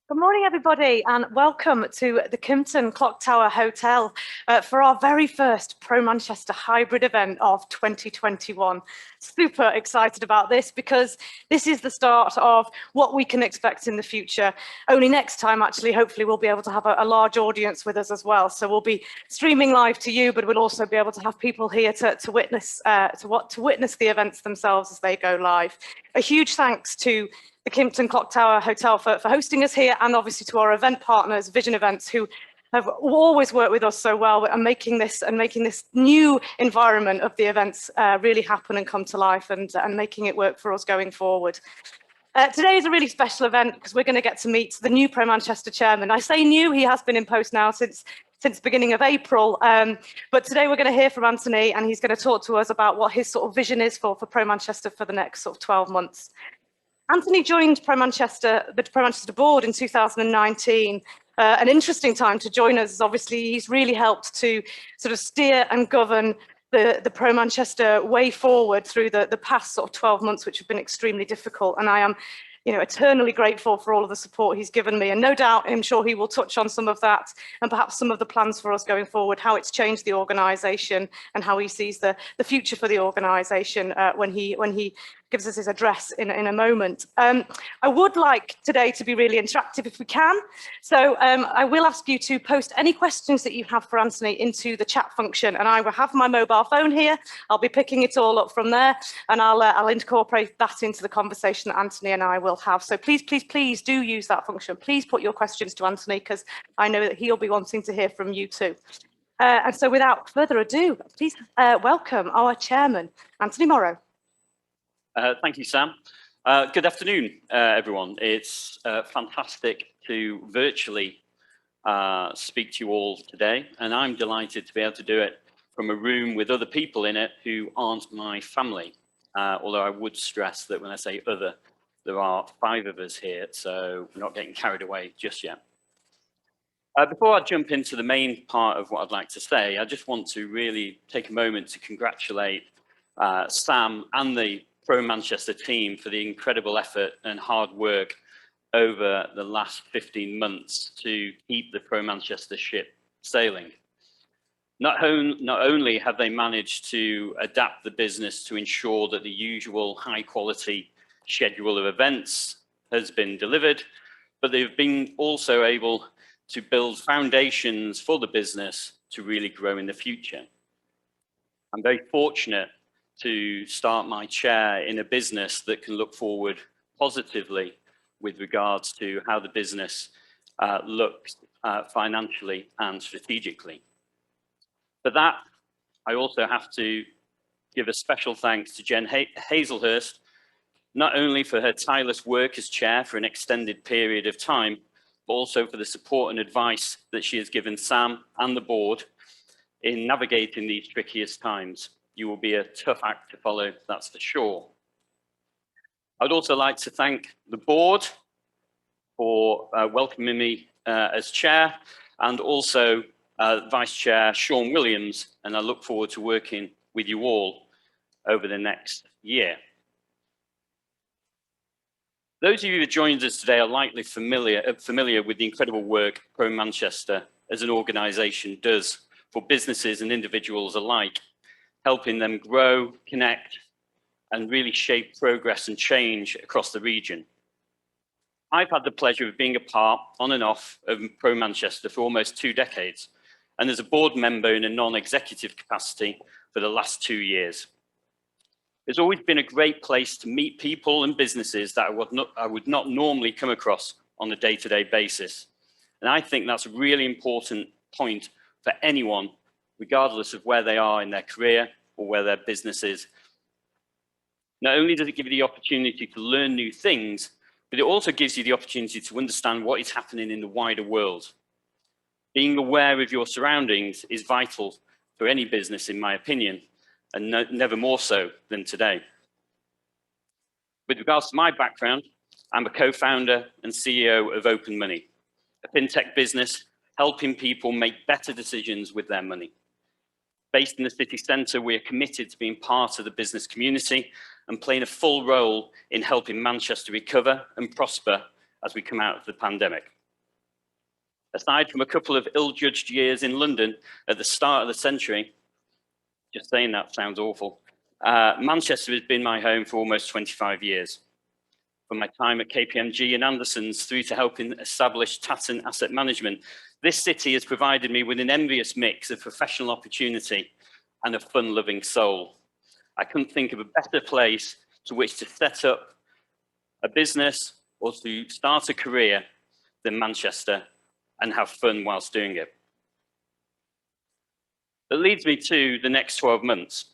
Good morning, everybody, and welcome to the Kimpton Clocktower Hotel for our very first Pro Manchester hybrid event of 2021. Super excited about this because this is the start of what we can expect in the future. Only next time, actually, hopefully we'll be able to have a large audience with us as well. So we'll be streaming live to you, but we'll also be able to have people here to witness the events themselves as they go live. A huge thanks to the Kimpton Clocktower Hotel for hosting us here, and obviously to our event partners, Vision Events, who have always worked with us so well and making this new environment of the events really happen and come to life, and making it work for us going forward. Today is a really special event because we're going to get to meet the new Pro Manchester chairman. I say new, he has been in post now since beginning of April, but today we're going to hear from Anthony, and he's going to talk to us about what his sort of vision is for Pro Manchester for the next sort of 12 months. Anthony joined the Pro Manchester board in 2019. An interesting time to join us, as obviously he's really helped to sort of steer and govern the Pro Manchester way forward through the past sort of 12 months, which have been extremely difficult. And I am, eternally grateful for all of the support he's given me. And no doubt, I'm sure he will touch on some of that and perhaps some of the plans for us going forward, how it's changed the organisation and how he sees the future for the organisation when he gives us his address in a moment. I would like today to be really interactive if we can. So I will ask you to post any questions that you have for Anthony into the chat function, and I will have my mobile phone here. I'll be picking it all up from there, and I'll incorporate that into the conversation that Anthony and I will have. So please, please, please do use that function. Please put your questions to Anthony, because I know that he'll be wanting to hear from you too. And so without further ado, please welcome our chairman, Anthony Morrow. Thank you, Sam. Good afternoon, everyone. It's fantastic to virtually speak to you all today, and I'm delighted to be able to do it from a room with other people in it who aren't my family. Although I would stress that when I say other, there are 5 of us here, so we're not getting carried away just yet. Before I jump into the main part of what I'd like to say, I just want to really take a moment to congratulate Sam and the Pro Manchester team for the incredible effort and hard work over the last 15 months to keep the Pro Manchester ship sailing. Not only have they managed to adapt the business to ensure that the usual high quality schedule of events has been delivered, but they've been also able to build foundations for the business to really grow in the future. I'm very fortunate to start my chair in a business that can look forward positively with regards to how the business looks financially and strategically. For that, I also have to give a special thanks to Jen Hazelhurst, not only for her tireless work as chair for an extended period of time, but also for the support and advice that she has given Sam and the board in navigating these trickiest times. You will be a tough act to follow, that's for sure. I'd also like to thank the board for welcoming me as chair, and also Vice Chair Sean Williams, and I look forward to working with you all over the next year. Those of you who joined us today are likely familiar with the incredible work Pro Manchester as an organisation does for businesses and individuals alike, helping them grow, connect, and really shape progress and change across the region. I've had the pleasure of being a part, on and off, of Pro Manchester for almost 2 decades, and as a board member in a non-executive capacity for the last 2 years. It's always been a great place to meet people and businesses that I would not normally come across on a day-to-day basis. And I think that's a really important point for anyone, regardless of where they are in their career or where their business is. Not only does it give you the opportunity to learn new things, but it also gives you the opportunity to understand what is happening in the wider world. Being aware of your surroundings is vital for any business, in my opinion, and never more so than today. With regards to my background, I'm a co-founder and CEO of OpenMoney, a fintech business helping people make better decisions with their money. Based in the city centre, we are committed to being part of the business community and playing a full role in helping Manchester recover and prosper as we come out of the pandemic. Aside from a couple of ill-judged years in London at the start of the century, just saying that sounds awful, Manchester has been my home for almost 25 years. From my time at KPMG and Anderson's through to helping establish Tatton Asset Management, this city has provided me with an envious mix of professional opportunity and a fun-loving soul. I couldn't think of a better place to which to set up a business or to start a career than Manchester and have fun whilst doing it. That leads me to the next 12 months.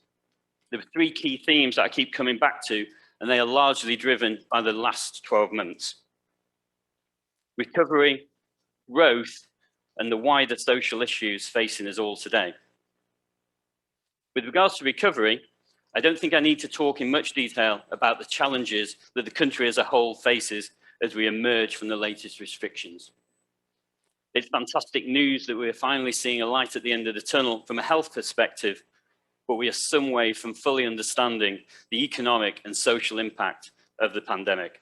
There are three key themes that I keep coming back to, and they are largely driven by the last 12 months. Recovery, growth, and the wider social issues facing us all today. With regards to recovery, I don't think I need to talk in much detail about the challenges that the country as a whole faces as we emerge from the latest restrictions. It's fantastic news that we're finally seeing a light at the end of the tunnel from a health perspective, but we are some way from fully understanding the economic and social impact of the pandemic,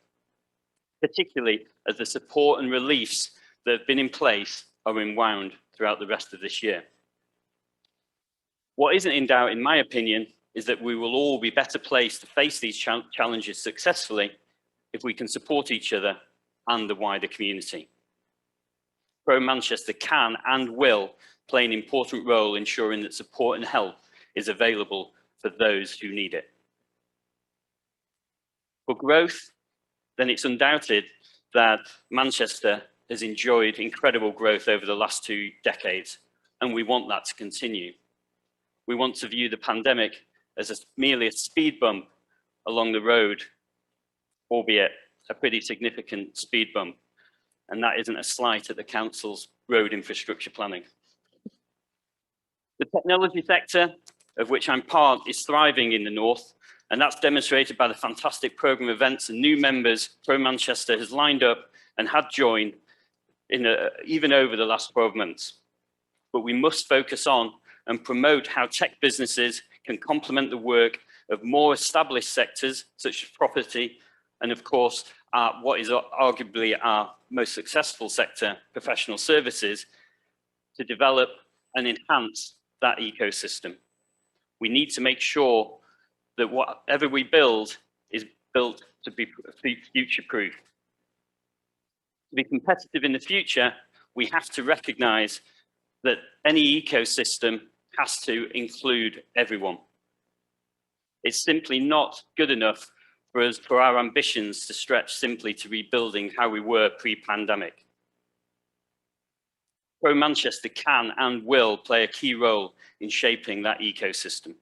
particularly as the support and reliefs that have been in place are unwound throughout the rest of this year. What isn't in doubt, in my opinion, is that we will all be better placed to face these challenges successfully if we can support each other and the wider community. Pro Manchester can and will play an important role ensuring that support and help is available for those who need it. For growth, then it's undoubted that Manchester has enjoyed incredible growth over the last 2 decades, and we want that to continue. We want to view the pandemic as merely a speed bump along the road, albeit a pretty significant speed bump. And that isn't a slight at the council's road infrastructure planning. The technology sector, of which I'm part, is thriving in the north, and that's demonstrated by the fantastic programme of events and new members Pro Manchester has lined up and had joined even over the last 12 months. But we must focus on and promote how tech businesses can complement the work of more established sectors such as property and, of course, what is arguably our most successful sector, professional services, to develop and enhance that ecosystem. We need to make sure that whatever we build is built to be future-proof. To be competitive in the future, we have to recognize that any ecosystem has to include everyone. It's simply not good enough for our ambitions to stretch simply to rebuilding how we were pre-pandemic. Pro Manchester can and will play a key role in shaping that ecosystem.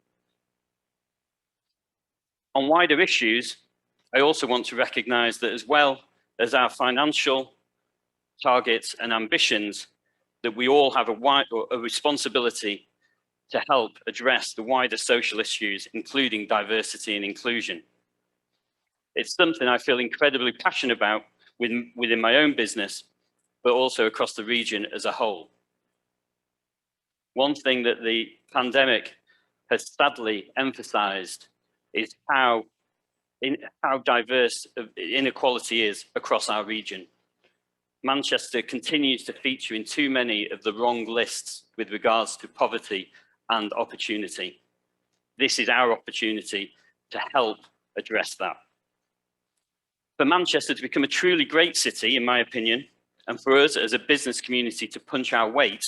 On wider issues, I also want to recognise that as well as our financial targets and ambitions, that we all have a responsibility to help address the wider social issues, including diversity and inclusion. It's something I feel incredibly passionate about within my own business, but also across the region as a whole. One thing that the pandemic has sadly emphasised is how diverse inequality is across our region. Manchester continues to feature in too many of the wrong lists with regards to poverty and opportunity. This is our opportunity to help address that. For Manchester to become a truly great city, in my opinion, and for us as a business community to punch our weight,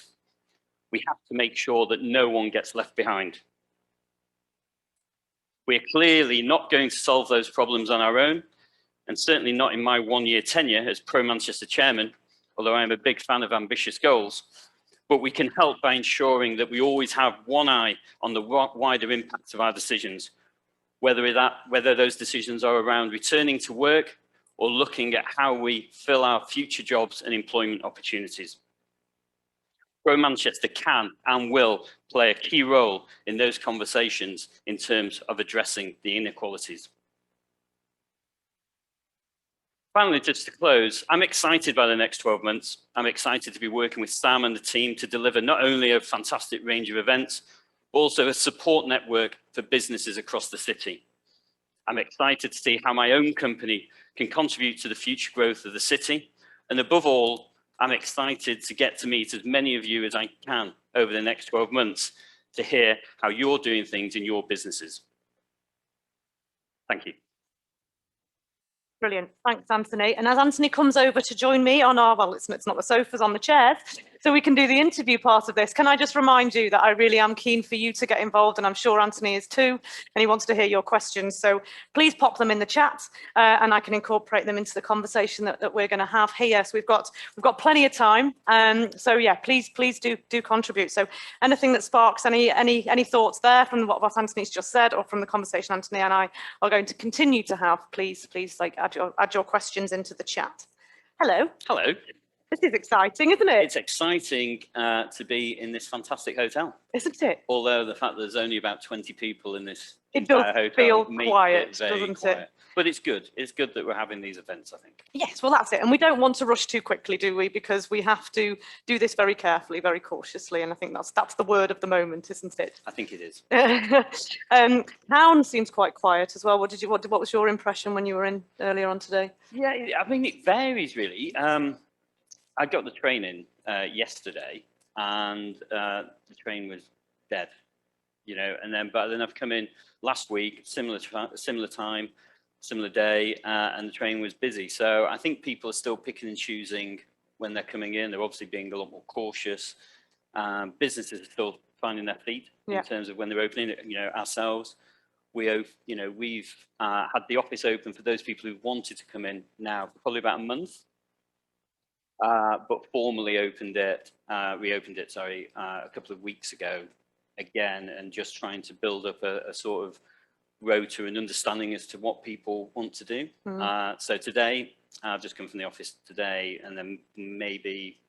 we have to make sure that no one gets left behind. We're clearly not going to solve those problems on our own, and certainly not in my 1-year tenure as Pro Manchester chairman, although I'm a big fan of ambitious goals. But we can help by ensuring that we always have one eye on the wider impact of our decisions, whether those decisions are around returning to work or looking at how we fill our future jobs and employment opportunities. Pro Manchester can and will play a key role in those conversations in terms of addressing the inequalities. Finally, just to close, I'm excited by the next 12 months. I'm excited to be working with Sam and the team to deliver not only a fantastic range of events, but also a support network for businesses across the city. I'm excited to see how my own company can contribute to the future growth of the city. And above all, I'm excited to get to meet as many of you as I can over the next 12 months to hear how you're doing things in your businesses. Thank you. Brilliant. Thanks, Anthony. And as Anthony comes over to join me on our, well, it's not the sofas, on the chairs, so we can do the interview part of this, can I just remind you that I really am keen for you to get involved, and I'm sure Anthony is too, and he wants to hear your questions. So please pop them in the chat, and I can incorporate them into the conversation that we're going to have here. So we've got plenty of time. So yeah, please do contribute. So anything that sparks any thoughts there from what Anthony's just said, or from the conversation Anthony and I are going to continue to have, please like add your questions into the chat. Hello. Hello. This is exciting, isn't it? It's exciting to be in this fantastic hotel. Isn't it? Although the fact that there's only about 20 people in this It does hotel feel makes quiet, it very doesn't quiet. it? But it's good. It's good that we're having these events, I think. Yes, well, that's it. And we don't want to rush too quickly, do we? Because we have to do this very carefully, very cautiously. And I think that's the word of the moment, isn't it? I think it is. Town seems quite quiet as well. What was your impression when you were in earlier on today? Yeah, I mean, it varies really. I got the train in yesterday, and the train was dead, you know. But then I've come in last week, similar time, similar day, and the train was busy. So I think people are still picking and choosing when they're coming in. They're obviously being a lot more cautious. Businesses are still finding their feet in terms of when they're opening. You know, ourselves, we've had the office open for those people who wanted to come in now for probably about a month. But formally reopened it, a couple of weeks ago again, and just trying to build up a sort of rota and understanding as to what people want to do. So today, I've just come from the office today, and then maybe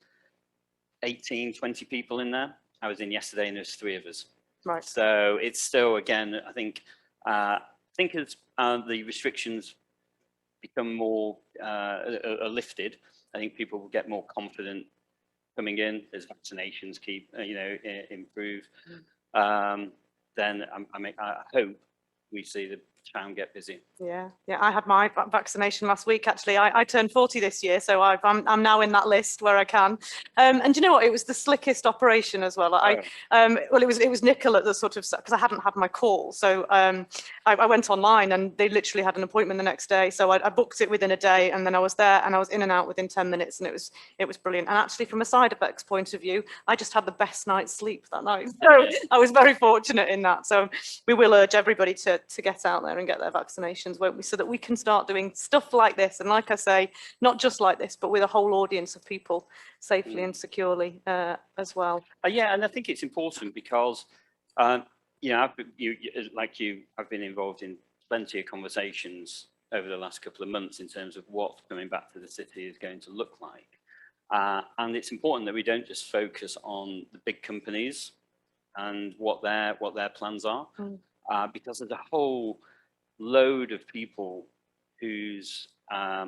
18, 20 people in there. I was in yesterday and there's 3 of us. Right. So it's still, again, I think as the restrictions become more are lifted, I think people will get more confident coming in as vaccinations keep, improve. Then I hope we see the town get busy. Yeah, I had my vaccination last week. Actually, I turned 40 this year, so I'm now in that list where I can. And you know what? It was the slickest operation as well. It was Nickel at the sort of, because I hadn't had my call, so I went online and they literally had an appointment the next day. So I booked it within a day, and then I was there and I was in and out within 10 minutes, and it was brilliant. And actually, from a side effects point of view, I just had the best night's sleep that night. So I was very fortunate in that. So we will urge everybody to get out there and get their vaccinations, won't we, so that we can start doing stuff like this, and like I say, not just like this, but with a whole audience of people safely and securely as well. Yeah, and I think it's important because I've been involved in plenty of conversations over the last couple of months in terms of what coming back to the city is going to look like, and it's important that we don't just focus on the big companies and what their plans are, because there's a whole load of people who are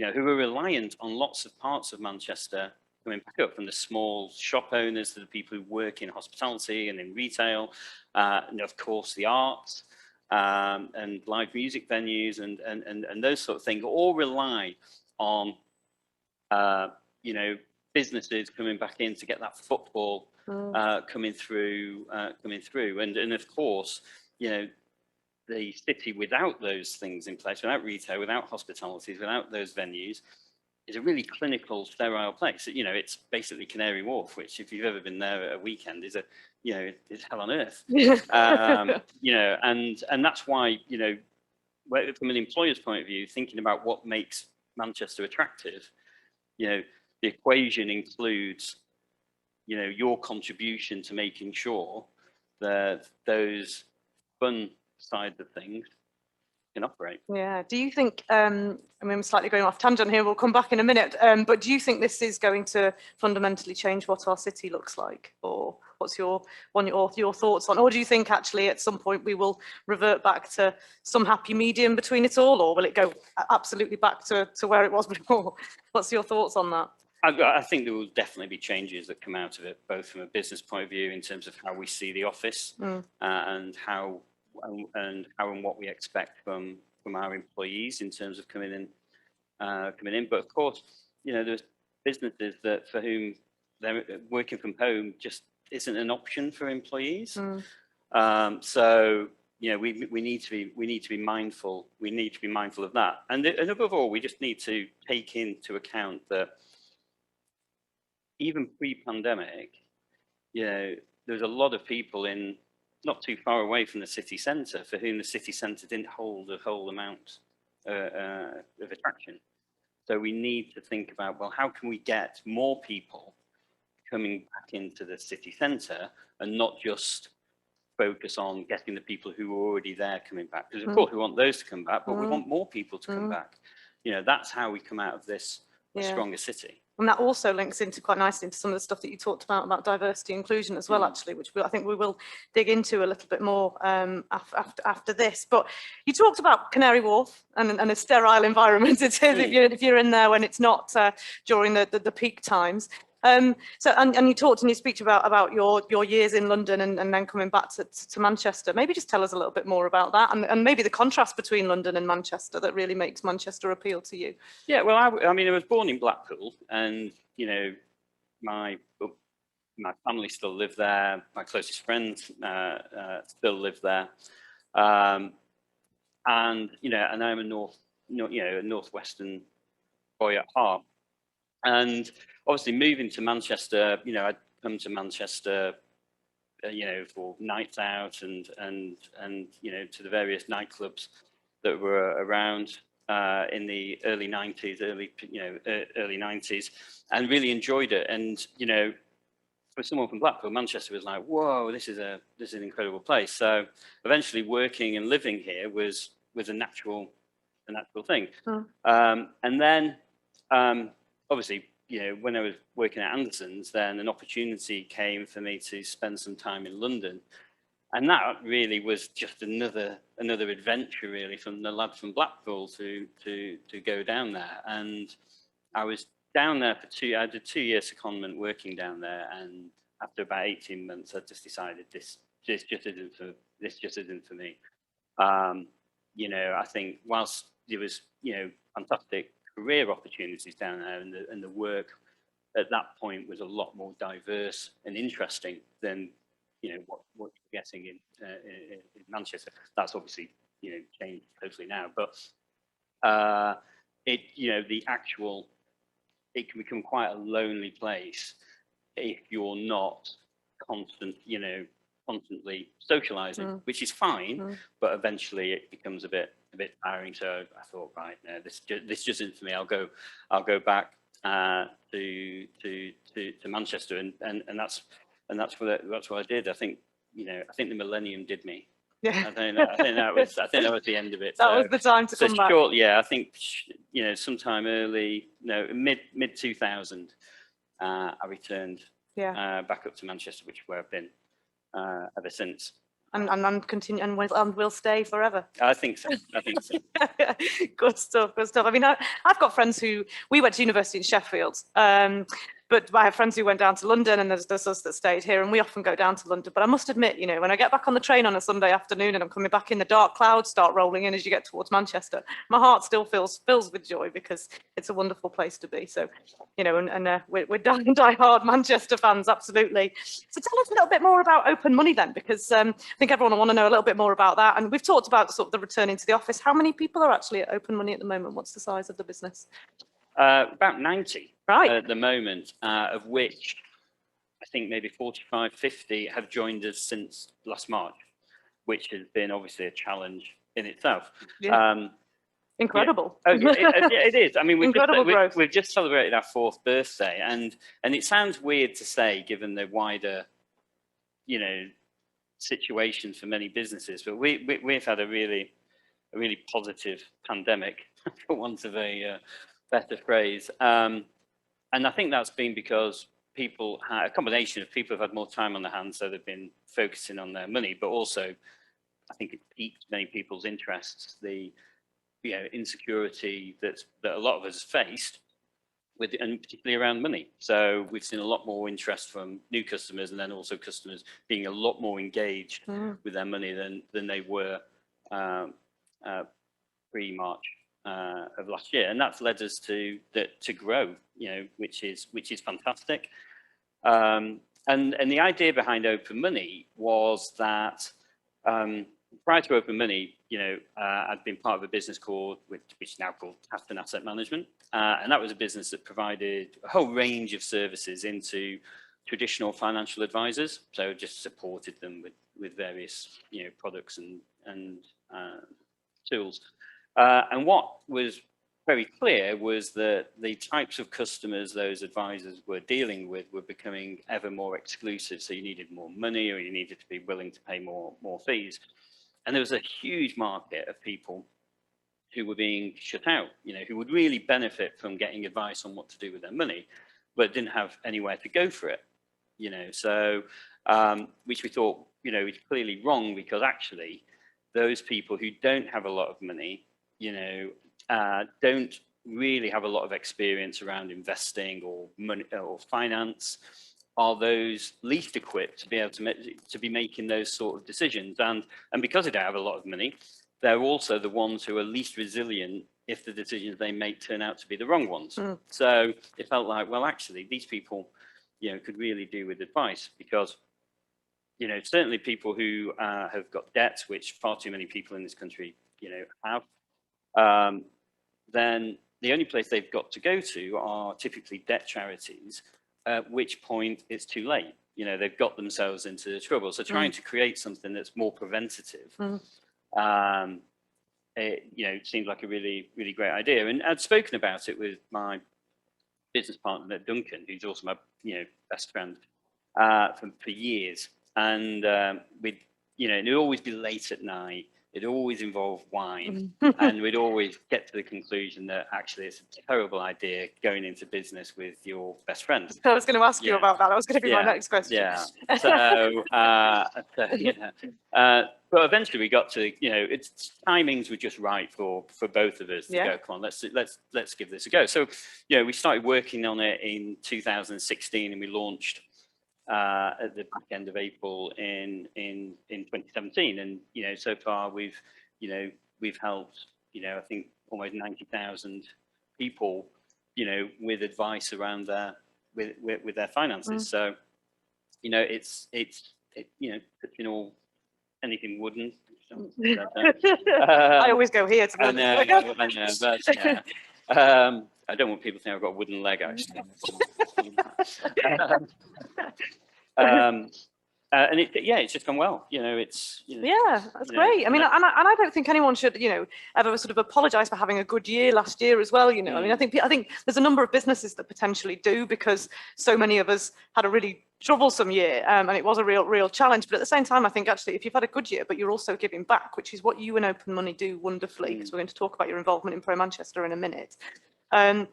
reliant on lots of parts of Manchester coming back up, from the small shop owners to the people who work in hospitality and in retail, and of course the arts and live music venues and those sort of things all rely on businesses coming back in to get that footfall coming through, and of course, the city without those things in place, without retail, without hospitalities, without those venues, is a really clinical, sterile place. It's basically Canary Wharf, which, if you've ever been there at a weekend, is it's hell on earth. And that's why, from an employer's point of view, thinking about what makes Manchester attractive, the equation includes, your contribution to making sure that those fun side of things can operate. Yeah. Do you think, I'm slightly going off tangent here, we'll come back in a minute, but do you think this is going to fundamentally change what our city looks like? Or what's your thoughts on, or do you think actually at some point we will revert back to some happy medium between it all, or will it go absolutely back to where it was before? What's your thoughts on that? I think there will definitely be changes that come out of it, both from a business point of view in terms of how we see the office, and how and what we expect from our employees in terms of coming in. But of course, there's businesses that for whom they're working from home just isn't an option for employees. So we need to be mindful. We need to be mindful of that, and above all, we just need to take into account that even pre-pandemic, there's a lot of people in not too far away from the city centre for whom the city centre didn't hold the whole amount of attraction. So we need to think about, well, how can we get more people coming back into the city centre and not just focus on getting the people who are already there coming back? Because of course we want those to come back, but we want more people to come back. That's how we come out of this a stronger city. And that also links into quite nicely into some of the stuff that you talked about diversity inclusion as well, actually, which I think we will dig into a little bit more after this. But you talked about Canary Wharf and a sterile environment it is if you're in there when it's not during the peak times. And you talked in your speech about your years in London and then coming back to Manchester. Maybe just tell us a little bit more about that and maybe the contrast between London and Manchester that really makes Manchester appeal to you. Yeah, well, I mean, I was born in Blackpool, and my family still live there. My closest friends still live there, and I'm a northwestern boy at heart. And obviously moving to Manchester, I'd come to Manchester, for nights out and to the various nightclubs that were around in the early 90s, early 90s, and really enjoyed it. And, for someone from Blackpool, Manchester was like, whoa, this is an incredible place. So eventually working and living here was a natural thing. And then, obviously, when I was working at Anderson's, then an opportunity came for me to spend some time in London. And that really was just another adventure, really, from the lad from Blackpool to go down there. And I was down there I did 2 years secondment working down there. And after about 18 months, I just decided this just isn't for me. I think whilst there was, fantastic career opportunities down there, and the work at that point was a lot more diverse and interesting than what you're getting in Manchester. That's obviously changed totally now, but it can become quite a lonely place if you're not constantly socializing, which is fine, but eventually it becomes a bit tiring. So I thought, right, no, this just isn't for me. I'll go back to Manchester, and that's what I did. I think the millennium did me. Yeah. I think that was the end of it. That was the time to come back. Yeah, I think sometime mid 2000, I returned back up to Manchester, which is where I've been ever since. And continue, and we'll stay forever. I think so. Good stuff. I mean, I've got friends we went to university in Sheffield, but I have friends who went down to London, and there's us that stayed here, and we often go down to London. But I must admit, when I get back on the train on a Sunday afternoon and I'm coming back in, the dark clouds start rolling in as you get towards Manchester, my heart still fills with joy because it's a wonderful place to be. So, we're die-hard Manchester fans, absolutely. So tell us a little bit more about OpenMoney then, because I think everyone will want to know a little bit more about that. And we've talked about sort of the returning to the office. How many people are actually at OpenMoney at the moment? What's the size of the business? About 90 right. At the moment, of which I think maybe 45, 50 have joined us since last March, which has been obviously a challenge in itself. Yeah. Incredible. Yeah. It is. I mean, we've just celebrated our 4th birthday, and it sounds weird to say given the wider, situation for many businesses, but we've had a really positive pandemic, for want of a better phrase. And I think that's been because a combination of people have had more time on their hands, so they've been focusing on their money, but also I think it piqued many people's interests, the insecurity that a lot of us faced, and particularly around money. So we've seen a lot more interest from new customers, and then also customers being a lot more engaged with their money than they were pre-March of last year, and that's led us to grow, which is fantastic. And the idea behind OpenMoney was that prior to OpenMoney, I'd been part of a business which is now called Kimpton Asset Management, and that was a business that provided a whole range of services into traditional financial advisors. So just supported them with various products and tools. And what was very clear was that the types of customers those advisors were dealing with were becoming ever more exclusive. So you needed more money, or you needed to be willing to pay more fees. And there was a huge market of people who were being shut out, who would really benefit from getting advice on what to do with their money, but didn't have anywhere to go for it. So which we thought, is clearly wrong, because actually those people who don't have a lot of money, don't really have a lot of experience around investing or money or finance, are those least equipped to be able to be making those sort of decisions. And because they don't have a lot of money, they're also the ones who are least resilient if the decisions they make turn out to be the wrong ones. So it felt like, well, actually, these people, could really do with advice, because, certainly people who have got debts, which far too many people in this country, have, then the only place they've got to go to are typically debt charities, at which point it's too late. They've got themselves into trouble. So trying to create something that's more preventative, it seems like a really, really great idea. And I'd spoken about it with my business partner, Duncan, who's also my best friend for years. And it'd always be late at night. It'd always involve wine, and we'd always get to the conclusion that actually it's a terrible idea going into business with your best friend. I was going to ask you about that. That was going to be my next question. Yeah. So, but eventually we got to, its timings were just right for both of us to go, come on, let's give this a go. So, we started working on it in 2016, and we launched at the back end of April in 2017, and so far we've helped I think almost 90,000 people with advice around with their finances. So it's touching all anything wooden. I always go here to I don't want people to think I've got a wooden leg, actually. And it's just gone well. It's that's great. I mean, and I don't think anyone should ever sort of apologize for having a good year last year as well. I mean, I think there's a number of businesses that potentially do, because so many of us had a really troublesome year, and it was a real challenge. But at the same time, I think actually if you've had a good year but you're also giving back, which is what you and OpenMoney do wonderfully, because we're going to talk about your involvement in Pro Manchester in a minute. Then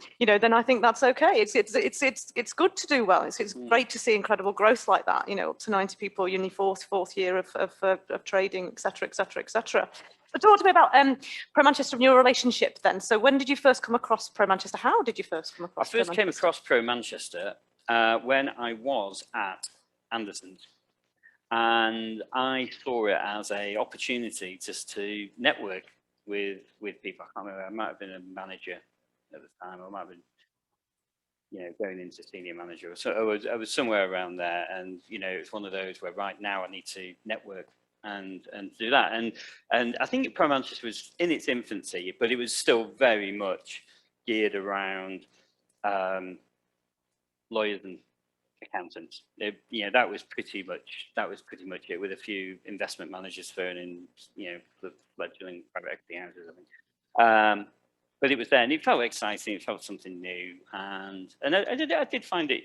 I think that's okay. It's good to do well. It's great to see incredible growth like that. Up to 90 people in your fourth year of trading, etc., etc., etc. But talk to me about Pro Manchester and your relationship then. So when did you first come across Pro Manchester? How did you first come across? I first came across Pro Manchester when I was at Anderson's, and I saw it as an opportunity just to network with people. I can't remember. I might have been a manager at the time, I might have been, going into senior manager. So I was somewhere around there, and it's one of those where right now I need to network and do that. And I think Pro Manchester was in its infancy, but it was still very much geared around lawyers and accountants. That was pretty much it, with a few investment managers thrown in, the fledgling private equity houses, I think. But it was there, and it felt exciting. It felt something new, and I did find it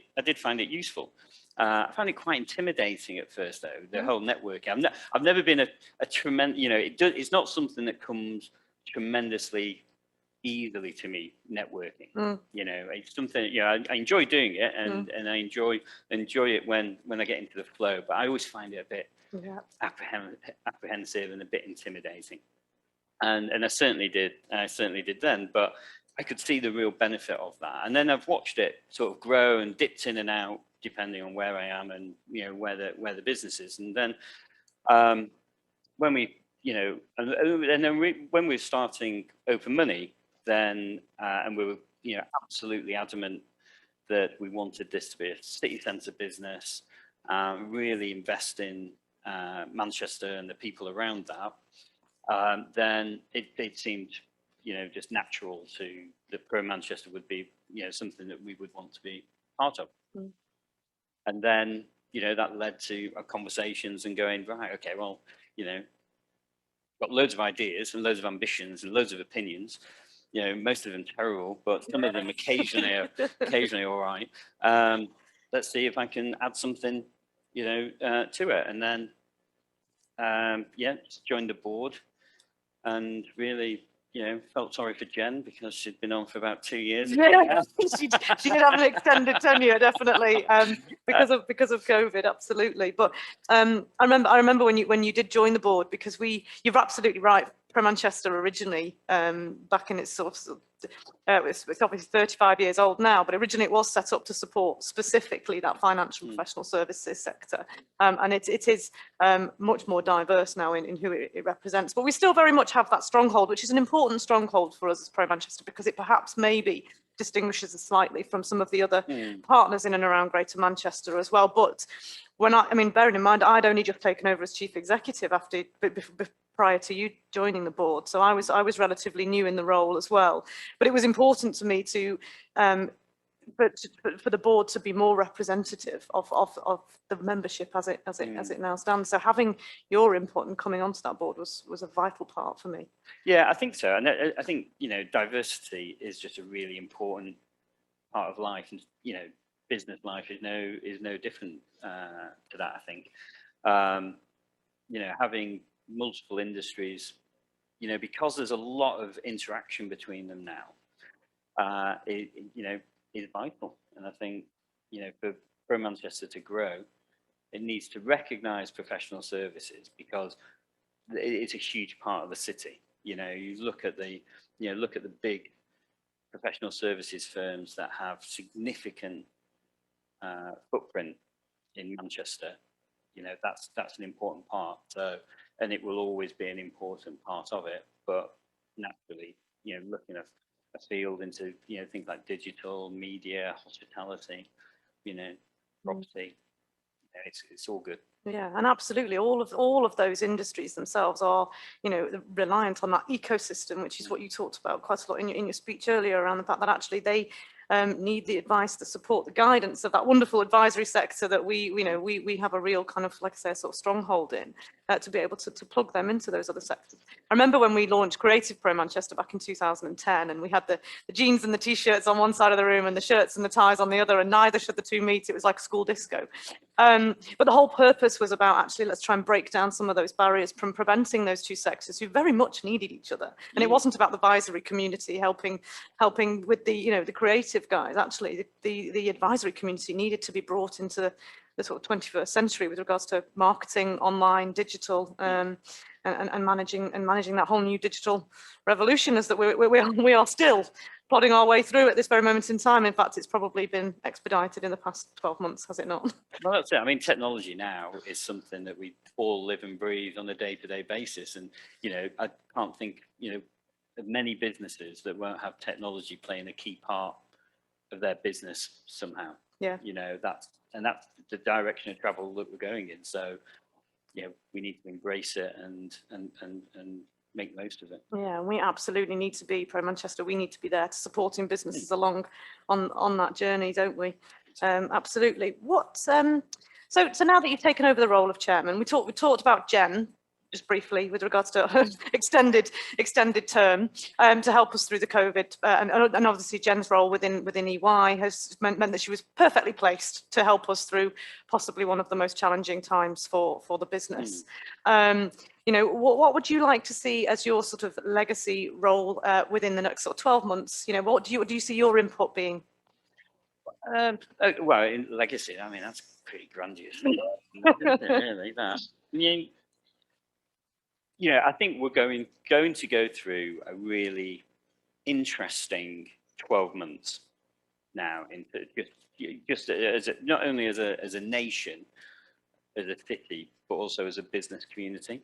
useful. I found it quite intimidating at first, though. The whole networking. I've never been a tremendous. It's not something that comes tremendously easily to me. Networking. It's something. I enjoy doing it, and I enjoy it when I get into the flow. But I always find it a bit apprehensive and a bit intimidating. And I certainly did then, but I could see the real benefit of that. And then I've watched it sort of grow and dipped in and out depending on where I am and where the business is. And then when we when we're starting OpenMoney, then, and we were, absolutely adamant that we wanted this to be a city centre business, really invest in Manchester and the people around that, then it seemed, just natural that Pro Manchester would be, something that we would want to be part of. Mm. And then, that led to our conversations and going, right, okay, well, got loads of ideas and loads of ambitions and loads of opinions. Most of them terrible, but some of them occasionally all right. Let's see if I can add something, to it. And then, just joined the board, and really, felt sorry for Jen because she'd been on for about 2 years. Yeah, she did have an extended tenure, definitely, because of COVID, absolutely. But I remember when you did join the board, because you're absolutely right. Pro Manchester originally, back in its sort of, it's obviously 35 years old now, but originally it was set up to support specifically that financial professional services sector, and it is much more diverse now in who it represents. But we still very much have that stronghold, which is an important stronghold for us as Pro Manchester, because it perhaps maybe distinguishes us slightly from some of the other partners in and around Greater Manchester as well. But bearing in mind, I'd only just taken over as chief executive prior to you joining the board, so I was relatively new in the role as well. But it was important to me to for the board to be more representative of the membership as it now stands. So having your input and coming onto that board was a vital part for me. Yeah, I think so, and I think diversity is just a really important part of life, and business life is no different to that. I think having multiple industries, because there's a lot of interaction between them now, is vital. And I think, for Manchester to grow, it needs to recognise professional services, because it's a huge part of the city. You look at the big professional services firms that have significant footprint in Manchester. That's an important part. So, and it will always be an important part of it. But naturally, looking at a field into things like digital, media, hospitality, property, it's all good. Yeah, and absolutely, all of those industries themselves are, reliant on that ecosystem, which is what you talked about quite a lot in your speech earlier, around the fact that actually they need the advice, the support, the guidance of that wonderful advisory sector that we have a real kind of, like I say, a sort of stronghold in, to be able to plug them into those other sectors. I remember when we launched Creative Pro Manchester back in 2010, and we had the jeans and the t-shirts on one side of the room and the shirts and the ties on the other, and neither should the two meet. It was like a school disco. But the whole purpose was about, actually, let's try and break down some of those barriers from preventing those two sectors who very much needed each other. And it wasn't about the advisory community helping with the the guys. Actually, the advisory community needed to be brought into the sort of 21st century with regards to marketing, online, digital, and managing that whole new digital revolution, as that we are still plodding our way through at this very moment in time. In fact, it's probably been expedited in the past 12 months, has it not? Well, that's it. I mean, technology now is something that we all live and breathe on a day-to-day basis, and I can't think of many businesses that won't have technology playing a key part of their business somehow. Yeah. That's the direction of travel that we're going in. So, we need to embrace it and make most of it. Yeah, we absolutely need to be Pro Manchester. We need to be there to supporting businesses along on that journey, don't we? Absolutely. So now that you've taken over the role of chairman, we talked about Jen just briefly with regards to her extended term to help us through the COVID, and obviously Jen's role within EY has meant that she was perfectly placed to help us through possibly one of the most challenging times for the business. What would you like to see as your sort of legacy role within the next sort of 12 months? What do you see your input being? Well, in legacy, I mean, that's pretty grandiose. Really, that. I think we're going to go through a really interesting 12 months now, into just as not only as a nation, as a city, but also as a business community.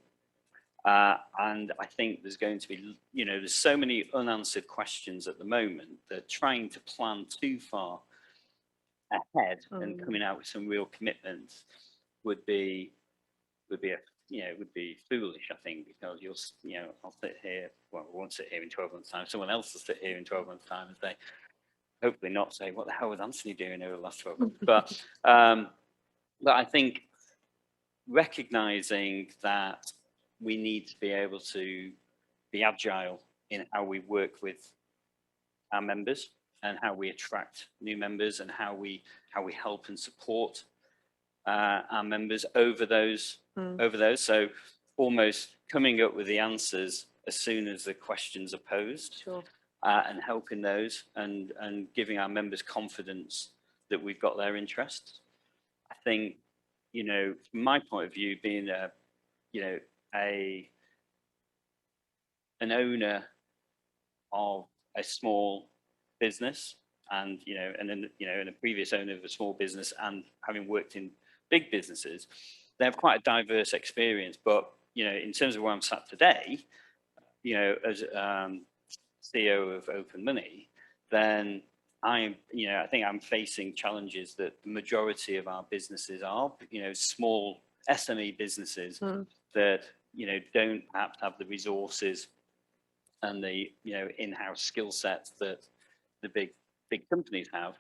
And I think there's going to be, there's so many unanswered questions at the moment that trying to plan too far ahead and coming out with some real commitments would be foolish, I think, because I'll sit here, well, I won't sit here in 12 months' time. Someone else will sit here in 12 months' time and say, hopefully not say, what the hell was Anthony doing over the last 12 months? But I think recognizing that we need to be able to be agile in how we work with our members and how we attract new members and how we help and support our members over those. So almost coming up with the answers as soon as the questions are posed. Sure. And helping those and giving our members confidence that we've got their interests. I think, from my point of view, being an owner of a small business and a previous owner of a small business and having worked in big businesses, they have quite a diverse experience. But, in terms of where I'm sat today, as CEO of OpenMoney, then I think I'm facing challenges that the majority of our businesses are, small SME businesses that, don't perhaps have the resources and the, in-house skill sets that the big companies have.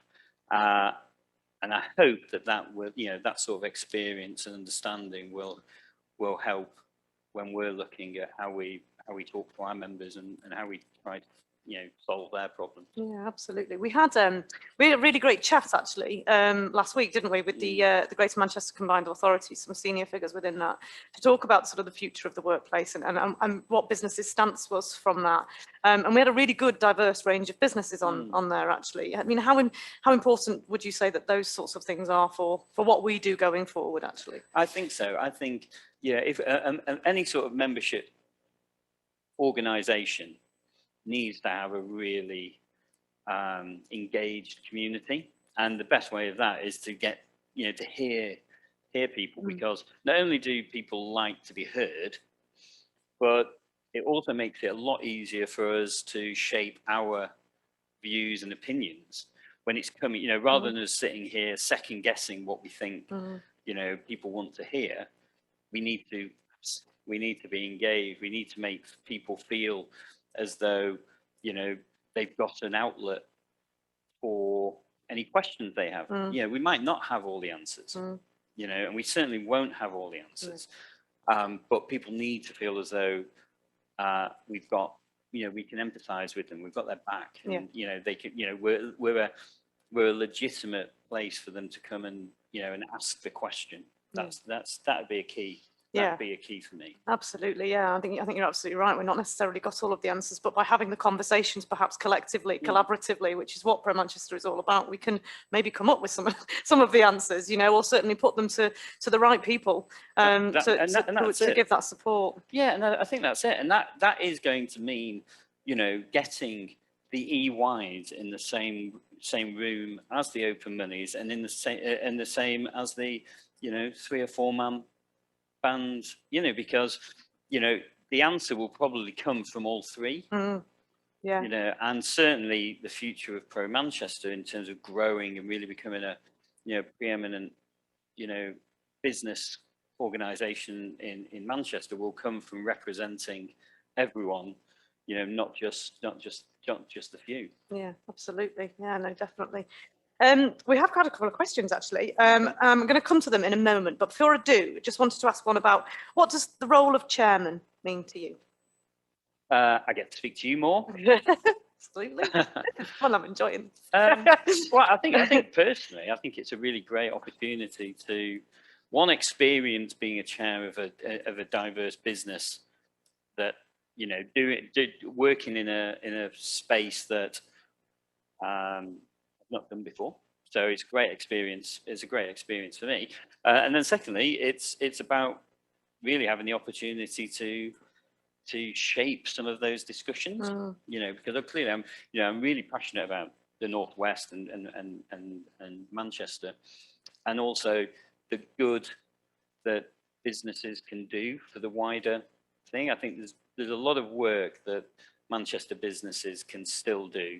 And I hope that will, that sort of experience and understanding will help when we're looking at how we talk to our members and how we try to solve their problem. Yeah, absolutely. We had a really great chat actually last week, didn't we, with the Greater Manchester Combined Authority, some senior figures within that, to talk about sort of the future of the workplace and what businesses' stance was from that. And we had a really good diverse range of businesses on there actually. I mean, how important would you say that those sorts of things are for what we do going forward actually? I think so. I think, if any sort of membership organisation needs to have a really engaged community, and the best way of that is to get to hear people, because not only do people like to be heard, but it also makes it a lot easier for us to shape our views and opinions when it's coming, rather than us sitting here second guessing what we think people want to hear. We need to be engaged. We need to make people feel as though they've got an outlet for any questions they have. We might not have all the answers, and we certainly won't have all the answers. But people need to feel as though we've got, we can empathise with them. We've got their back, and they can, we're a legitimate place for them to come and and ask the question. That'd be a key. That'd be a key for me. Absolutely, yeah. I think you're absolutely right. We're not necessarily got all of the answers, but by having the conversations, perhaps collectively, collaboratively, which is what Pro Manchester is all about, we can maybe come up with some of the answers, or certainly put them to the right people to give that support. Yeah, and I think that's it. And that is going to mean, getting the EYs in the same room as the Open Monies, and in the same as the 3 or 4 man bands, because the answer will probably come from all three. And certainly the future of Pro Manchester in terms of growing and really becoming a preeminent business organisation in Manchester will come from representing everyone, not just a few. Yeah, absolutely. Yeah, no, definitely. We have got a couple of questions actually. I'm going to come to them in a moment, but before I do, just wanted to ask one about, what does the role of chairman mean to you? I get to speak to you more. Absolutely. Well, I'm enjoying this. Well, I think personally, I think it's a really great opportunity to experience being a chair of a diverse business that working in a space that not done before. So it's a great experience. It's a great experience for me. And then secondly, it's about really having the opportunity to shape some of those discussions. Because clearly I'm really passionate about the Northwest and Manchester, and also the good that businesses can do for the wider thing. I think there's a lot of work that Manchester businesses can still do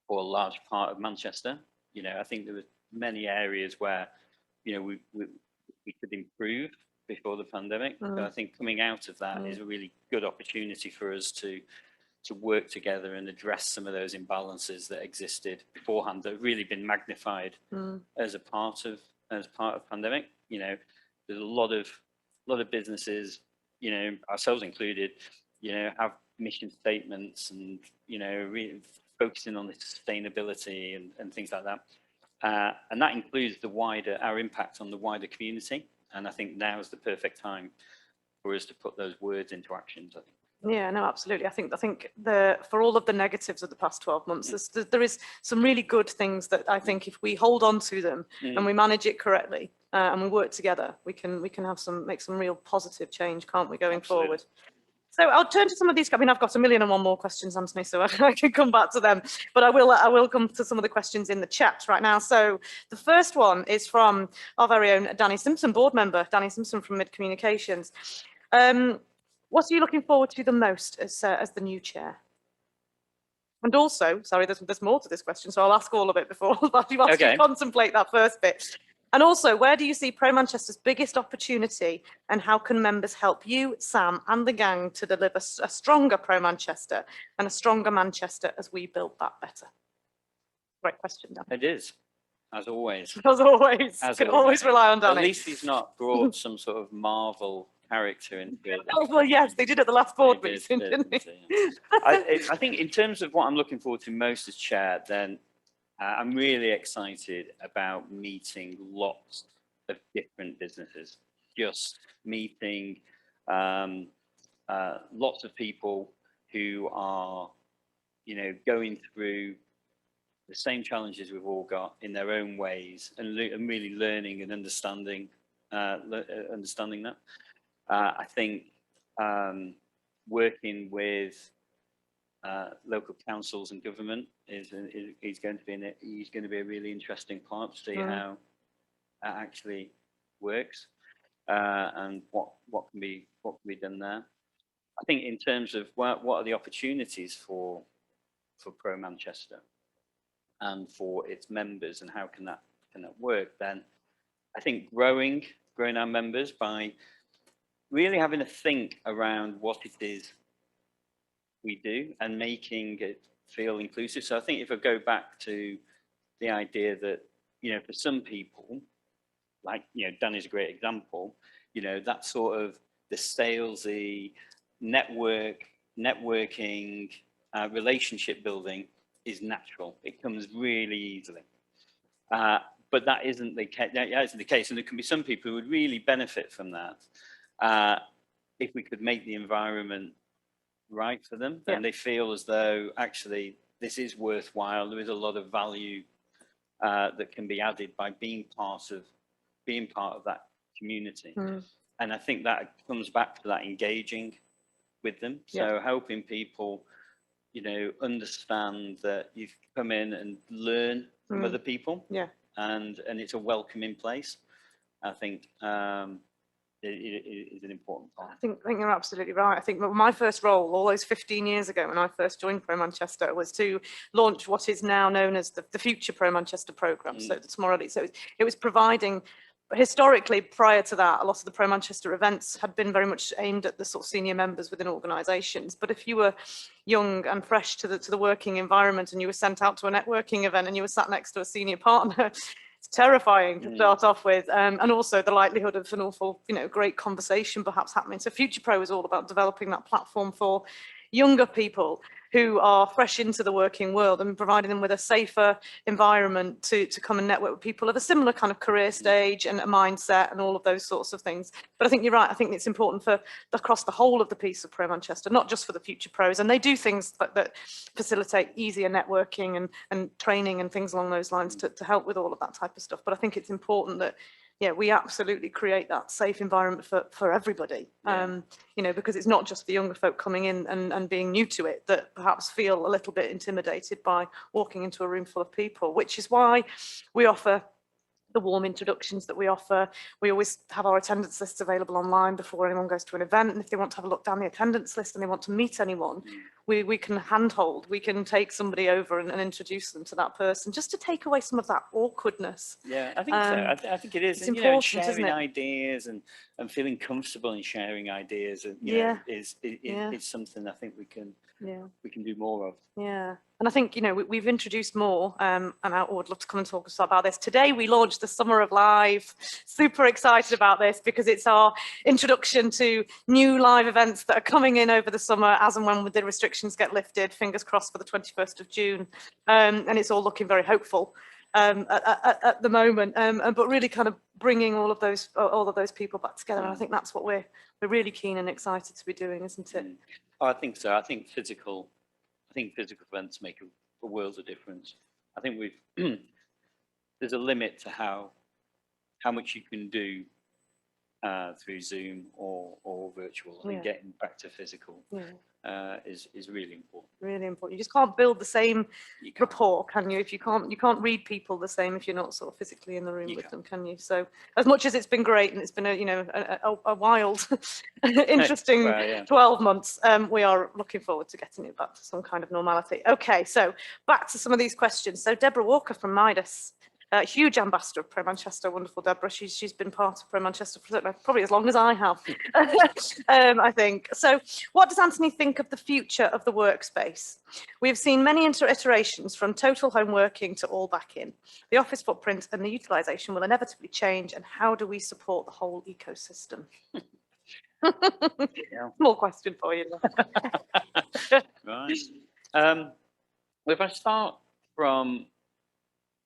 for a large part of Manchester. You know, I think there were many areas where, you know, we could improve before the pandemic. So I think coming out of that is a really good opportunity for us to work together and address some of those imbalances that existed beforehand that have really been magnified as part of pandemic. You know, there's a lot of businesses, you know, ourselves included, you know, have mission statements and, you know, really focusing on the sustainability and things like that. And that includes our impact on the wider community. And I think now is the perfect time for us to put those words into actions, I think. Yeah, no, absolutely. I think for all of the negatives of the past 12 months, there is some really good things that I think if we hold on to them and we manage it correctly and we work together, we can make some real positive change, can't we, going forward? So I'll turn to some of these. I mean, I've got a million and one more questions, Anthony, so I can come back to them. But I will come to some of the questions in the chat right now. So the first one is from our very own Danny Simpson, board member, Danny Simpson from Mid Communications. What are you looking forward to the most as the new chair? And also, sorry, there's more to this question, so I'll ask all of it before you contemplate that first bit. And also, where do you see Pro Manchester's biggest opportunity, and how can members help you, Sam, and the gang to deliver a stronger Pro Manchester and a stronger Manchester as we build that better? Great question, Dan. It is, as always. As always. You can always rely on Danny. At least he's not brought some sort of Marvel character into it. Oh, well, yes, they did at the last board meeting, didn't they? I think in terms of what I'm looking forward to most as chair, then I'm really excited about meeting lots of different businesses, just meeting lots of people who are, you know, going through the same challenges we've all got in their own ways, and really learning and understanding that. I think working with local councils and government is going to be a really interesting part to see how that actually works and what can be done there. I think in terms of what are the opportunities for Pro Manchester and for its members, and how can that work, then I think growing our members by really having a think around what it is we do and making it feel inclusive. So I think if I go back to the idea that, you know, for some people, like, you know, Dan is a great example, you know, that sort of the salesy networking, relationship building is natural. It comes really easily. But that isn't the case. And there can be some people who would really benefit from that. If we could make the environment right for them, then they feel as though actually this is worthwhile. There is a lot of value that can be added by being part of that community. And I think that comes back to that engaging with them. So helping people, you know, understand that you come in and learn from other people. And it's a welcoming place. I think is an important part. I think you're absolutely right. I think my first role, all those 15 years ago when I first joined Pro Manchester, was to launch what is now known as the Future Pro Manchester programme. So the Tomorrow League. So it was providing, historically, prior to that, a lot of the Pro Manchester events had been very much aimed at the sort of senior members within organisations. But if you were young and fresh to the working environment and you were sent out to a networking event and you were sat next to a senior partner, it's terrifying to start off with, and also the likelihood of an awful, you know, great conversation perhaps happening. So Future Pro is all about developing that platform for younger people who are fresh into the working world and providing them with a safer environment to come and network with people of a similar kind of career stage and a mindset and all of those sorts of things. But I think you're right. I think it's important for across the whole of the piece of Pro Manchester, not just for the Future Pros. And they do things that facilitate easier networking and training and things along those lines to help with all of that type of stuff. But I think it's important that we absolutely create that safe environment for everybody, you know, because it's not just the younger folk coming in and being new to it that perhaps feel a little bit intimidated by walking into a room full of people, which is why we offer the warm introductions that we offer. We always have our attendance lists available online before anyone goes to an event. And if they want to have a look down the attendance list and they want to meet anyone, we can handhold, we can take somebody over and introduce them to that person, just to take away some of that awkwardness. Yeah, I think so. I think it is. It's and, important, sharing isn't it? ideas and feeling comfortable in sharing ideas, and is something I think we can do more of. Yeah, and I think we've introduced more, and I would love to come and talk about this today. We launched the Summer of Live. Super excited about this because it's our introduction to new live events that are coming in over the summer, as and when the restrictions get lifted. Fingers crossed for the 21st of June, and it's all looking very hopeful at the moment. But really kind of bringing all of those people back together, and I think that's what we're really keen and excited to be doing, isn't it? Oh, I think so. I think physical events make a world of difference. I think there's a limit to how much you can do through Zoom or virtual. I think getting back to physical is really important. Really important. You just can't build the same rapport, can you? If you can't read people the same if you're not sort of physically in the room with them, can you? So as much as it's been great and it's been a wild, interesting 12 months, we are looking forward to getting it back to some kind of normality. Okay, so back to some of these questions. So Deborah Walker from Midas. Huge ambassador of Pro Manchester, wonderful Deborah. She's been part of Pro Manchester for probably as long as I have, I think. So what does Anthony think of the future of the workspace? We have seen many iterations from total home working to all back in. The office footprint and the utilisation will inevitably change, and how do we support the whole ecosystem? Small question for you. Right. Well, if I start from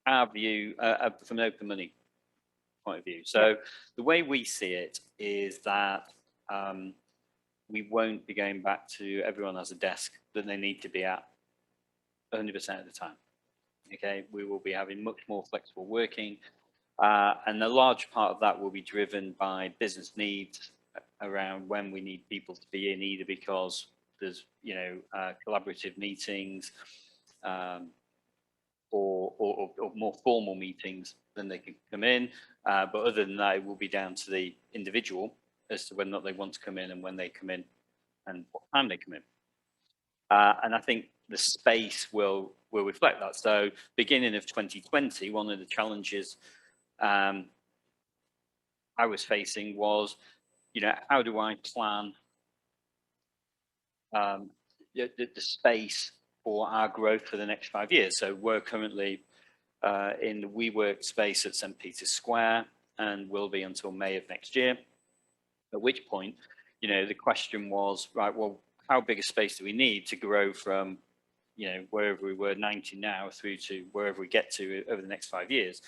our view, from an OpenMoney point of view. So the way we see it is that we won't be going back to everyone has a desk that they need to be at 100% of the time. Okay, we will be having much more flexible working, and a large part of that will be driven by business needs around when we need people to be in, either because there's collaborative meetings, or more formal meetings, then they can come in. But other than that, it will be down to the individual as to whether or not they want to come in and when they come in and what time they come in. And I think the space will reflect that. So beginning of 2020, one of the challenges I was facing was, how do I plan the space for our growth for the next 5 years? So we're currently in the WeWork space at St. Peter's Square, and will be until May of next year. At which point, the question was, right, well, how big a space do we need to grow from, wherever we were 90 now through to wherever we get to over the next 5 years?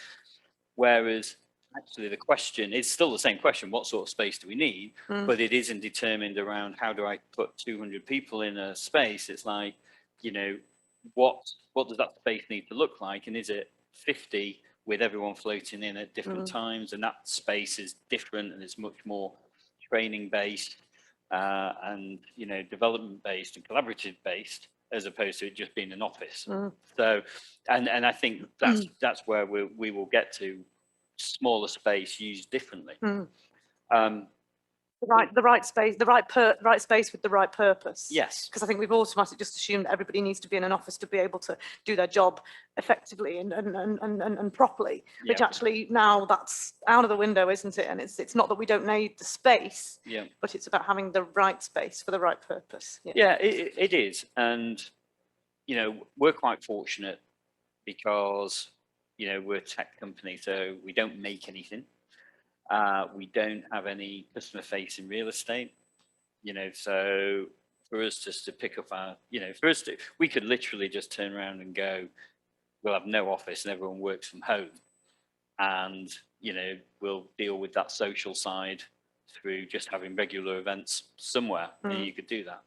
Whereas actually the question is still the same question, what sort of space do we need? But it isn't determined around how do I put 200 people in a space. It's like, what does that space need to look like? And is it 50 with everyone floating in at different times? And that space is different, and it's much more training based and development based and collaborative based, as opposed to it just being an office. So, and I think that's where we will get to, smaller space used differently. The right space, right space with the right purpose. Yes. Because I think we've automatically just assumed that everybody needs to be in an office to be able to do their job effectively and properly. Which actually now that's out of the window, isn't it? And it's not that we don't need the space, but it's about having the right space for the right purpose. Yeah, it is. And we're quite fortunate because we're a tech company, so we don't make anything. We don't have any customer facing real estate, so for us just to pick up our, we could literally just turn around and go, we'll have no office and everyone works from home, and, we'll deal with that social side through just having regular events somewhere, and you could do that.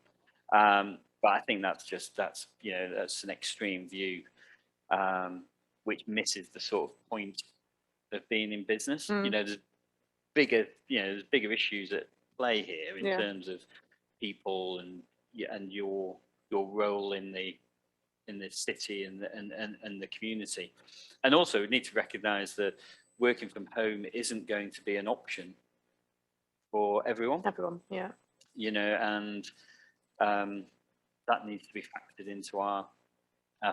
But I think that's an extreme view, which misses the sort of point of being in business. There's bigger issues at play here in terms of people and your role in the city and the community. And also we need to recognize that working from home isn't going to be an option for everyone. Everyone, yeah. You know, and that needs to be factored into our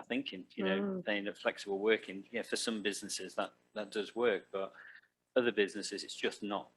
thinking. You know, saying that flexible working, yeah, for some businesses that does work, but other businesses it's just not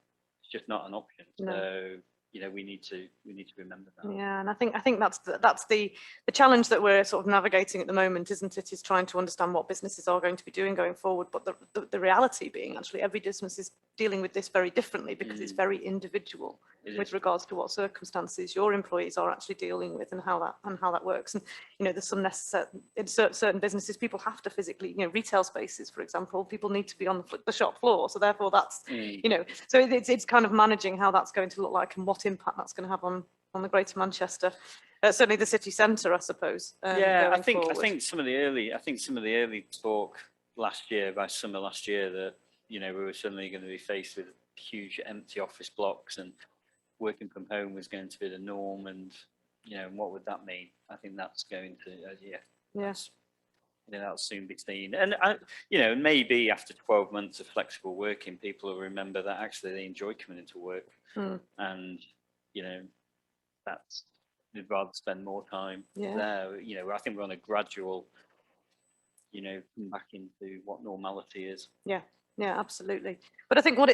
an option. No. So you know, we need to remember that. Yeah, and I think that's the challenge that we're sort of navigating at the moment, isn't it? Is trying to understand what businesses are going to be doing going forward. But the reality being, actually, every business is dealing with this very differently because it's very individual with regards to what circumstances your employees are actually dealing with and how that works. And you know, there's some necessary in certain businesses, people have to physically, you know, retail spaces, for example, people need to be on the shop floor. So therefore, that's you know, so it's kind of managing how that's going to look like and what impact that's going to have on the Greater Manchester, certainly the city centre, I suppose. Yeah, I think some of the early talk last year, by summer last year, that you know we were suddenly going to be faced with huge empty office blocks and working from home was going to be the norm, and you know, what would that mean? I think that's going to yes. You know, that'll soon be seen, and you know, maybe after 12 months of flexible working, people will remember that actually they enjoy coming into work, and you know, they'd rather spend more time there. You know, I think we're on a gradual, you know, come back into what normality is. Yeah, absolutely. But I think what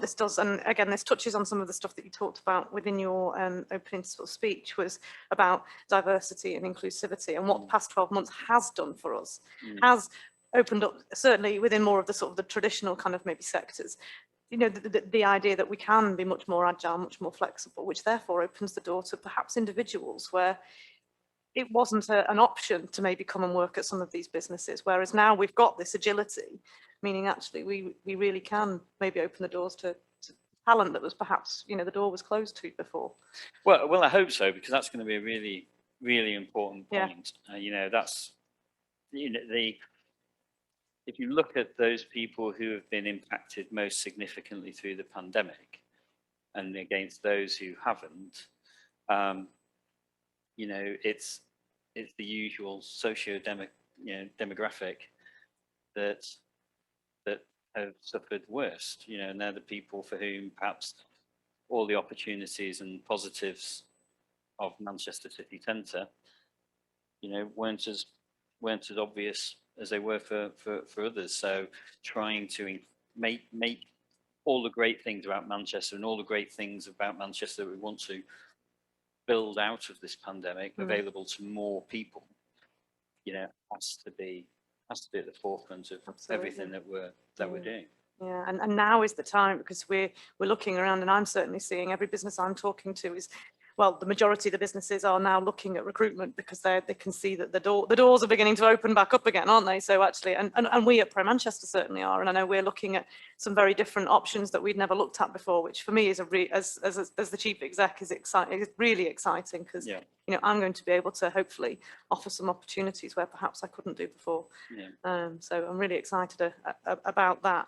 this does, and again, this touches on some of the stuff that you talked about within your opening sort of speech, was about diversity and inclusivity, and what the past 12 months has done for us, has opened up, certainly within more of the sort of the traditional kind of maybe sectors, you know, the idea that we can be much more agile, much more flexible, which therefore opens the door to perhaps individuals where it wasn't an option to maybe come and work at some of these businesses, whereas now we've got this agility, meaning actually we really can maybe open the doors to talent that was perhaps, you know, the door was closed to before. Well, I hope so, because that's going to be a really, really important point. You know, that's, you know, if you look at those people who have been impacted most significantly through the pandemic, and against those who haven't, you know, it's the usual demographic that have suffered worst, you know, and they're the people for whom perhaps all the opportunities and positives of Manchester city centre, you know, weren't as obvious as they were for others. So trying to make all the great things about Manchester and all the great things about Manchester that we want to build out of this pandemic available to more people, you know, has to be at the forefront of everything that we're doing. Yeah, and now is the time, because we're looking around, and I'm certainly seeing every business I'm talking to is, well, the majority of the businesses are now looking at recruitment because they can see that the doors are beginning to open back up again, aren't they? So actually, and we at Pro Manchester certainly are, and I know we're looking at some very different options that we'd never looked at before, which for me is as the chief exec is exciting. It's really exciting because you know, I'm going to be able to hopefully offer some opportunities where perhaps I couldn't do before. So I'm really excited about that.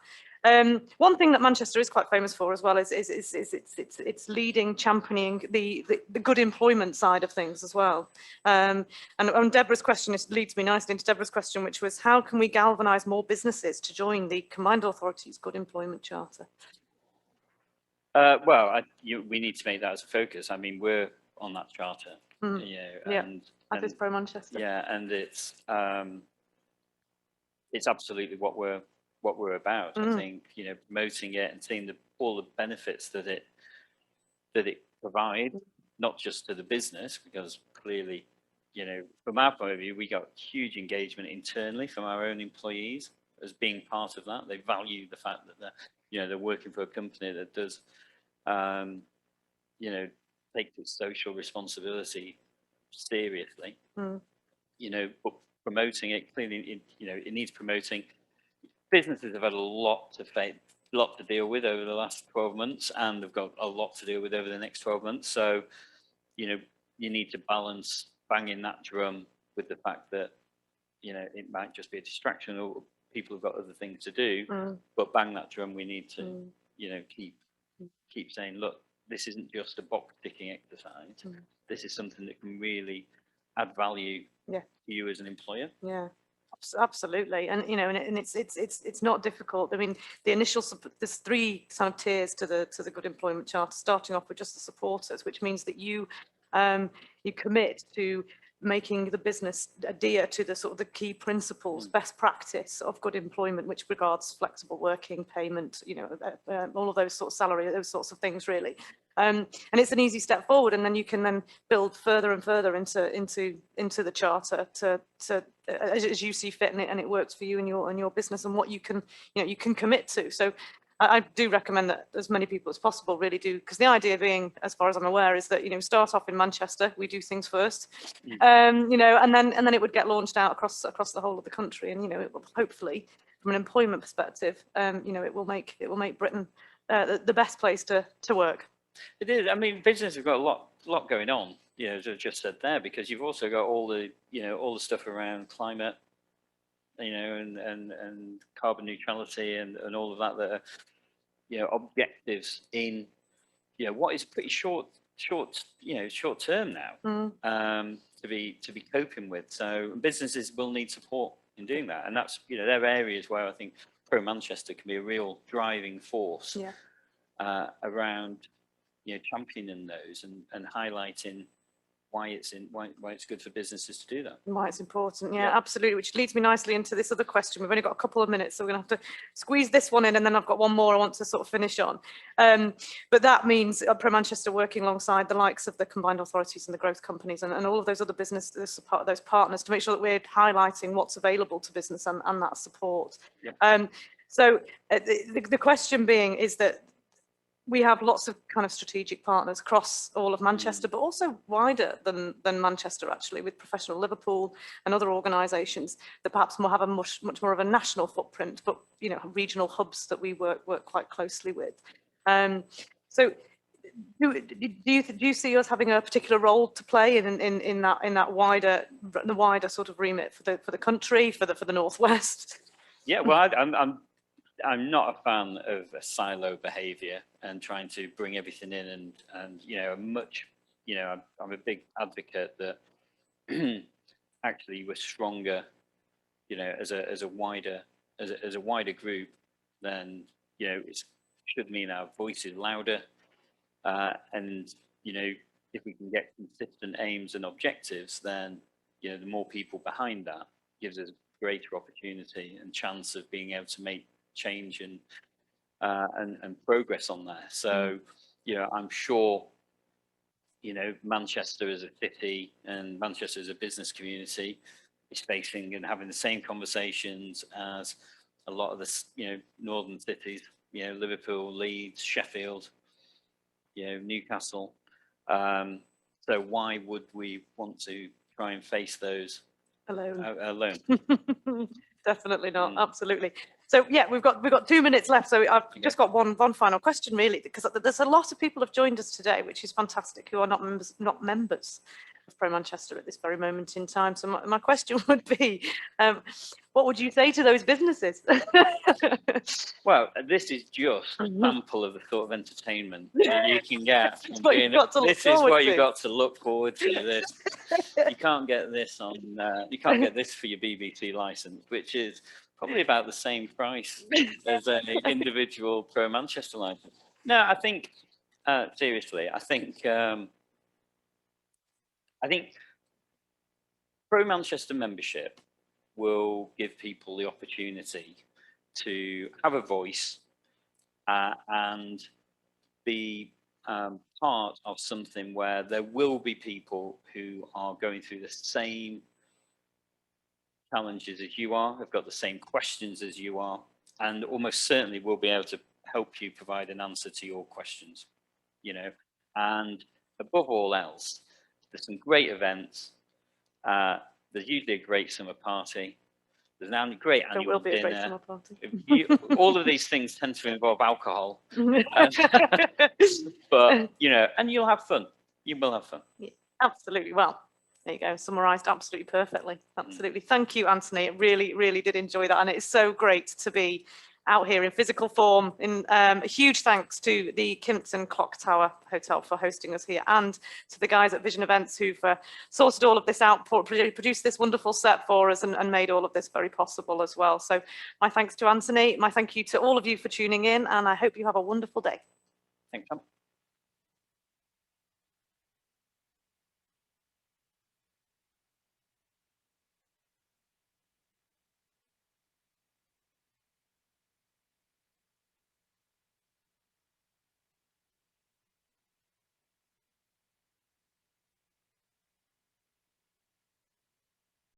One thing that Manchester is quite famous for as well is it's leading, championing the good employment side of things as well. And on Deborah's question, it leads me nicely into Deborah's question, which was, how can we galvanise more businesses to join the Combined Authorities Good Employment Charter? Well, we need to make that as a focus. I mean, we're on that charter, you know, and as is Pro Manchester. Yeah, and it's absolutely what we're about. I think, you know, promoting it and seeing all the benefits that it provides, not just to the business, because clearly, you know, from our point of view, we got huge engagement internally from our own employees as being part of that. They value the fact that they're working for a company that does, you know, take its social responsibility seriously. You know, but promoting it clearly, you know, it needs promoting. Businesses have had a lot to deal with over the last 12 months, and they've got a lot to deal with over the next 12 months. So, you know, you need to balance banging that drum with the fact that, you know, it might just be a distraction, or people have got other things to do. But bang that drum. We need to, you know, keep saying, look, this isn't just a box ticking exercise. This is something that can really add value to you as an employer. Absolutely, and you know, and it's not difficult. I mean, the initial there's 3 kind of tiers to the Good Employment Charter, starting off with just the supporters, which means that you commit to making the business adhere to the sort of the key principles, best practice of good employment, which regards flexible working, payment, you know, all of those sorts of salary, those sorts of things really. And it's an easy step forward, and then you can then build further and further into the charter to as you see fit, and it works for you and your business and what you can, you know, you can commit to. So I do recommend that as many people as possible really do, because the idea being, as far as I'm aware, is that, you know, start off in Manchester, we do things first, you know, and then it would get launched out across the whole of the country, and you know, it will hopefully, from an employment perspective, you know, it will make Britain the best place to work. It is. I mean, business have got a lot going on, you know, as I just said there, because you've also got all the, you know, all the stuff around climate, you know, and carbon neutrality and all of that are, you know, objectives in, you know, what is pretty short term now, to be coping with. So businesses will need support in doing that, and that's, you know, there are areas where I think Pro Manchester can be a real driving force around, you know, championing those and highlighting why it's good for businesses to do that. Why it's important, yeah, absolutely. Which leads me nicely into this other question. We've only got a couple of minutes, so we're gonna have to squeeze this one in, and then I've got one more I want to sort of finish on. But that means Pro Manchester working alongside the likes of the combined authorities and the growth companies and all of those other businesses, those partners, to make sure that we're highlighting what's available to business and that support. So the question being is that we have lots of kind of strategic partners across all of Manchester, but also wider than Manchester, actually, with Professional Liverpool and other organisations that perhaps have a much more of a national footprint, but, you know, regional hubs that we work quite closely with. So do you see us having a particular role to play in that wider sort of remit for the country, for the Northwest? Yeah, well, I'm not a fan of a silo behaviour and trying to bring everything in and you know, I'm a big advocate that actually we're stronger, you know, as a wider group, then, you know, it should mean our voice is louder, and, you know, if we can get consistent aims and objectives, then, you know, the more people behind that gives us greater opportunity and chance of being able to make change and progress on there. So, you know, I'm sure, you know, Manchester as a city and Manchester as a business community is facing and having the same conversations as a lot of the, you know, northern cities, you know, Liverpool, Leeds, Sheffield, you know, Newcastle. So why would we want to try and face those alone? Definitely not. Absolutely. So yeah, we've got 2 minutes left. So I've just got one final question, really, because there's a lot of people have joined us today, which is fantastic, who are not members of Pro Manchester at this very moment in time. So my question would be, what would you say to those businesses? Well, this is just a sample of the sort of entertainment that you can get. This is what you've got to look forward to. This you can't get this on. You can't get this for your BBC license, which is probably about the same price as an individual Pro Manchester license. No, I think seriously, I think Pro Manchester membership will give people the opportunity to have a voice and be part of something where there will be people who are going through the same challenges as you are, have got the same questions as you are, and almost certainly will be able to help you provide an answer to your questions, you know. And above all else, there's some great events. There's usually a great summer party. There's now a great annual dinner. There will be a great summer party. All of these things tend to involve alcohol. But, you know, and you'll have fun. You will have fun. Yeah, absolutely. Well, there you go. Summarised absolutely perfectly. Absolutely. Thank you, Anthony. I really, really did enjoy that. And it's so great to be out here in physical form. A huge thanks to the Kimpton Clocktower Hotel for hosting us here, and to the guys at Vision Events who've sorted all of this out, produced this wonderful set for us, and made all of this very possible as well. So my thanks to Anthony, my thank you to all of you for tuning in, and I hope you have a wonderful day. Thanks, Sam.